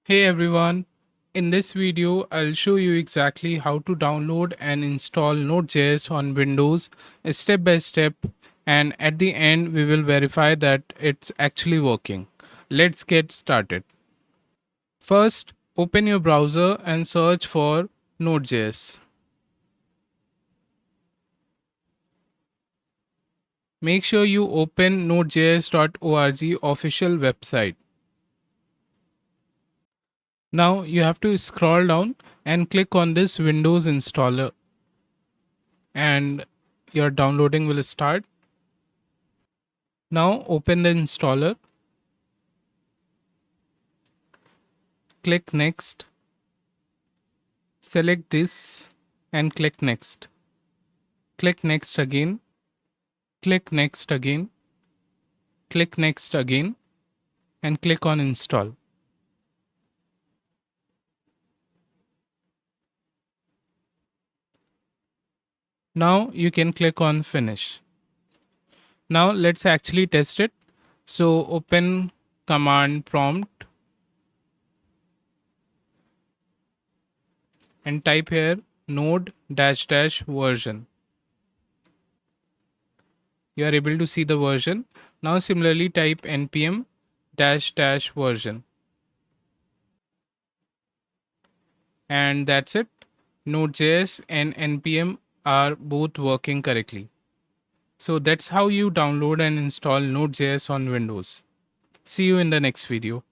Hey everyone, in this video I'll show you exactly how to download and install Node.js on Windows step by step, and at the end we will verify that it's actually working. Let's get started. First, open your browser and search for Node.js. Make sure you open nodejs.org official website. Now you have to scroll down and click on this Windows installer and your downloading will start. Now open the installer, click next, select this and click next. Click next again, click next again, click next again and click on install. Now you can click on finish. Now let's actually test it. So open command prompt and type here node dash dash version. You are able to see the version. Now similarly type npm dash dash version. And that's it. Node.js and npm are both working correctly. So that's how you download and install Node.js on Windows. See you in the next video.